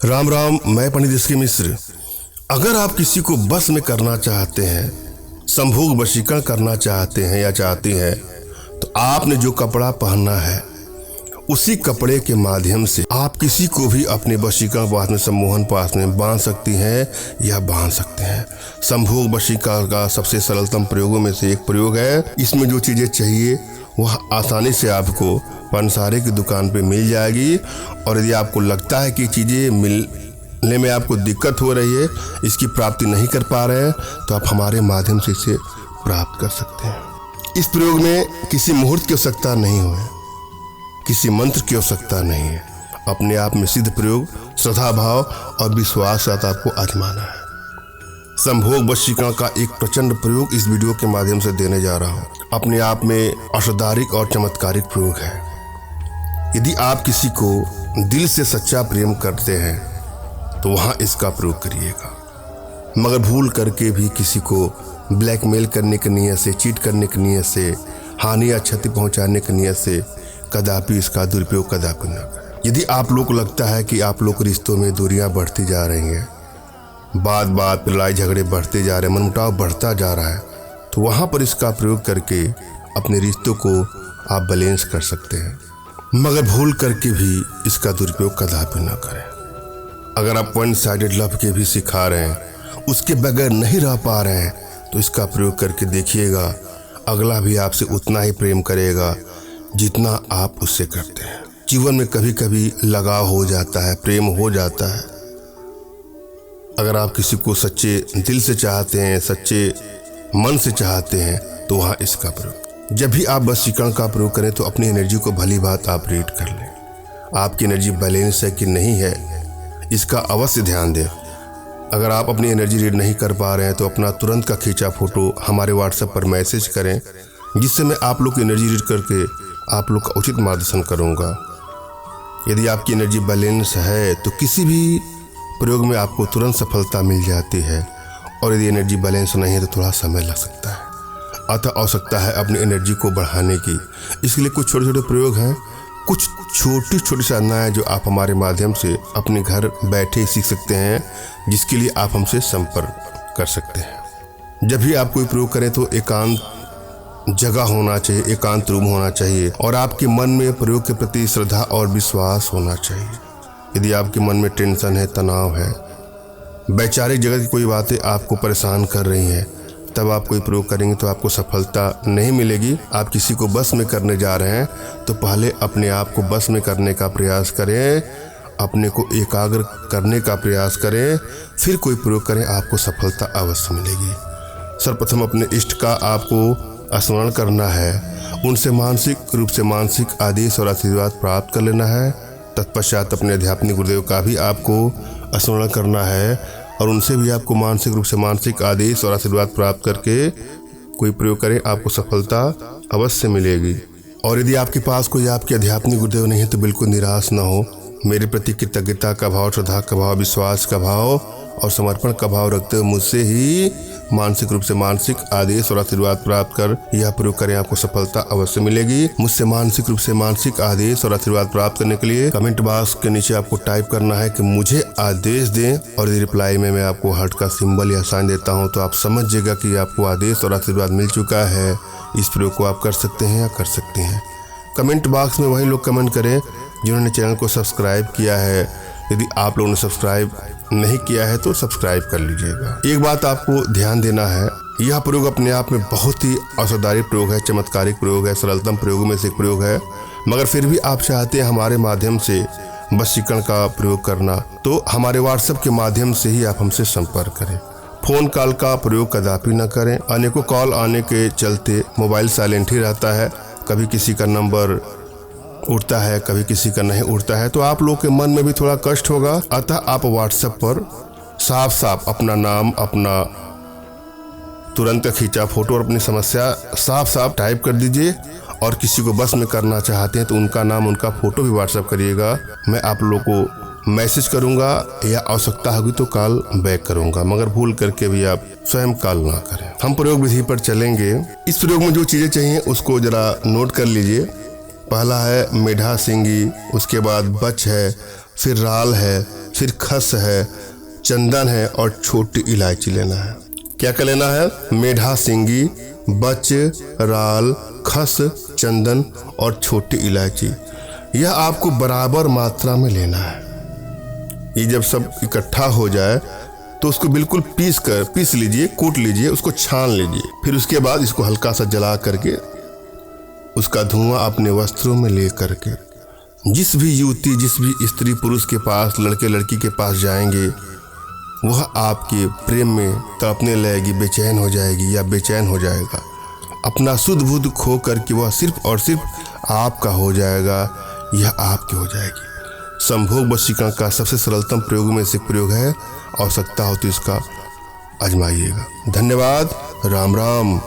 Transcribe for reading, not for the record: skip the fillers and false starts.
राम राम, मैं पंडित इसके मिश्र। अगर आप किसी को बस में करना चाहते हैं, संभोग वशीकरण करना चाहते हैं या चाहती हैं, तो आपने जो कपड़ा पहनना है उसी कपड़े के माध्यम से आप किसी को भी अपने वशीकरण पास में, सम्मोहन पास में बांध सकती हैं या बांध सकते हैं। संभोग वशीकरण का सबसे सरलतम प्रयोगों में से एक प्रयोग है। इसमें जो चीज़ें चाहिए वह आसानी से आपको पंसारे की दुकान पे मिल जाएगी। और यदि आपको लगता है कि चीज़ें मिलने में आपको दिक्कत हो रही है, इसकी प्राप्ति नहीं कर पा रहे हैं, तो आप हमारे माध्यम से इसे प्राप्त कर सकते हैं। इस प्रयोग में किसी मुहूर्त की आवश्यकता नहीं है, किसी मंत्र की आवश्यकता नहीं है। अपने आप में सिद्ध प्रयोग, श्रद्धा भाव और विश्वास के साथ आपको आजमाना है। संभोग वशीकरण का एक प्रचंड प्रयोग इस वीडियो के माध्यम से देने जा रहा हूँ। अपने आप में असाधारिक और चमत्कारिक प्रयोग है। यदि आप किसी को दिल से सच्चा प्रेम करते हैं तो वहाँ इसका प्रयोग करिएगा, मगर भूल करके भी किसी को ब्लैकमेल करने की नीयत से, चीट करने की नीयत से, हानि या क्षति पहुँचाने की नीयत से कदापि इसका दुरुपयोग कदापि न करें। यदि आप लोग को लगता है कि आप लोग रिश्तों में दूरियां बढ़ती जा रही हैं, बात बात पर लड़ाई झगड़े बढ़ते जा रहे हैं, मनमुटाव बढ़ता जा रहा है, तो वहाँ पर इसका प्रयोग करके अपने रिश्तों को आप बैलेंस कर सकते हैं, मगर भूल करके भी इसका दुरुपयोग कदापि न करें। अगर आप वन साइडेड लव के भी सिखा रहे हैं, उसके बगैर नहीं रह पा रहे हैं, तो इसका प्रयोग करके देखिएगा, अगला भी आपसे उतना ही प्रेम करेगा जितना आप उससे करते हैं। जीवन में कभी कभी लगाव हो जाता है, प्रेम हो जाता है। अगर आप किसी को सच्चे दिल से चाहते हैं, सच्चे मन से चाहते हैं, तो वहाँ इसका प्रयोग। जब भी आप वशीकरण का प्रयोग करें तो अपनी एनर्जी को भली बात आप रीड कर लें। आपकी एनर्जी बैलेंस है कि नहीं है, इसका अवश्य ध्यान दें। अगर आप अपनी एनर्जी रीड नहीं कर पा रहे हैं तो अपना तुरंत का खींचा फोटो हमारे व्हाट्सएप पर मैसेज करें, जिससे मैं आप लोग की एनर्जी रीड करके आप लोग का उचित मार्गदर्शन करूँगा। यदि आपकी एनर्जी बैलेंस है तो किसी भी प्रयोग में आपको तुरंत सफलता मिल जाती है, और यदि एनर्जी बैलेंस नहीं है तो थोड़ा समय लग सकता है। अतः आवश्यकता है अपनी एनर्जी को बढ़ाने की। इसके लिए कुछ छोटे छोटे प्रयोग हैं, कुछ छोटी छोटी साधनाएं जो आप हमारे माध्यम से अपने घर बैठे सीख सकते हैं, जिसके लिए आप हमसे संपर्क कर सकते हैं। जब भी आप कोई प्रयोग करें तो एकांत जगह होना चाहिए, एकांत रूम होना चाहिए, और आपके मन में प्रयोग के प्रति श्रद्धा और विश्वास होना चाहिए। यदि आपके मन में टेंशन है, तनाव है, वैचारिक जगत की कोई बातें आपको परेशान कर रही हैं, तब आप कोई प्रयोग करेंगे तो आपको सफलता नहीं मिलेगी। आप किसी को बस में करने जा रहे हैं तो पहले अपने आप को बस में करने का प्रयास करें, अपने को एकाग्र करने का प्रयास करें, फिर कोई प्रयोग करें, आपको सफलता अवश्य मिलेगी। सर्वप्रथम अपने इष्ट का आपको स्मरण करना है, उनसे मानसिक रूप से मानसिक आदेश और आशीर्वाद प्राप्त कर लेना है। तत्पश्चात अपने आध्यात्मिक गुरुदेव का भी आपको स्मरण करना है, और उनसे भी आपको मानसिक रूप से मानसिक आदेश और आशीर्वाद प्राप्त करके कोई प्रयोग करें, आपको सफलता अवश्य मिलेगी। और यदि आपके पास कोई आपके आध्यात्मिक गुरुदेव नहीं है तो बिल्कुल निराश ना हो। मेरे प्रति कृतज्ञता का भाव, श्रद्धा का भाव, विश्वास का भाव और समर्पण का भाव रखते हुए मुझसे ही मानसिक रूप से मानसिक आदेश और आशीर्वाद प्राप्त कर यह प्रयोग करें, आपको सफलता अवश्य मिलेगी। मुझसे मानसिक रूप से मानसिक आदेश और आशीर्वाद प्राप्त करने के लिए कमेंट बॉक्स के नीचे आपको टाइप करना है कि मुझे आदेश दें, और यदि रिप्लाई में मैं आपको हार्ट का सिंबल या साइन देता हूं तो आप समझिएगा कि आपको आदेश और आशीर्वाद मिल चुका है। इस प्रयोग को आप कर सकते हैं या कर सकते हैं। कमेंट बॉक्स में वही लोग कमेंट करें जिन्होंने चैनल को सब्सक्राइब किया है। यदि आप लोगों ने सब्सक्राइब नहीं किया है तो सब्सक्राइब कर लीजिएगा। एक बात आपको ध्यान देना है, यह प्रयोग अपने आप में बहुत ही असाधारिक प्रयोग है, चमत्कारिक प्रयोग है, सरलतम प्रयोगों में से एक प्रयोग है, मगर फिर भी आप चाहते हैं हमारे माध्यम से वशीकरण का प्रयोग करना, तो हमारे व्हाट्सएप के माध्यम से ही आप हमसे संपर्क करें। फोन कॉल का प्रयोग कदापि न करें। अनेकों कॉल आने के चलते मोबाइल साइलेंट ही रहता है, कभी किसी का नंबर उठता है, कभी किसी का नहीं उठता है, तो आप लोग के मन में भी थोड़ा कष्ट होगा। अतः आप व्हाट्सएप पर साफ साफ अपना नाम, अपना तुरंत खींचा फोटो और अपनी समस्या साफ साफ टाइप कर दीजिए। और किसी को बस में करना चाहते हैं तो उनका नाम, उनका फोटो भी व्हाट्सएप करिएगा। मैं आप लोगों को मैसेज करूंगा या आवश्यकता होगी तो कॉल बैक करूंगा, मगर भूल करके भी आप स्वयं कॉल ना करें। हम प्रयोग विधि पर चलेंगे। इस प्रयोग में जो चीजें चाहिए उसको जरा नोट कर लीजिए। पहला है मेढा सिंगी, उसके बाद बच है, फिर राल है, फिर खस है, चंदन है और छोटी इलायची लेना है। क्या क्या लेना है? मेढा सिंगी, बच, राल, खस, चंदन और छोटी इलायची। यह आपको बराबर मात्रा में लेना है। ये जब सब इकट्ठा हो जाए तो उसको बिल्कुल पीस लीजिए, कूट लीजिए, उसको छान लीजिए। फिर उसके बाद इसको हल्का सा जला करके उसका धुआं अपने वस्त्रों में ले करके जिस भी युवती, जिस भी स्त्री पुरुष के पास, लड़के लड़की के पास जाएंगे, वह आपके प्रेम में तड़पने लगेगी, बेचैन हो जाएगी या बेचैन हो जाएगा। अपना सुध बुध खो करके वह सिर्फ और सिर्फ आपका हो जाएगा, यह आपकी हो जाएगी। संभोग वशीकरण का सबसे सरलतम प्रयोग में से प्रयोग है। आवश्यकता हो तो इसका आजमाइएगा। धन्यवाद। राम राम।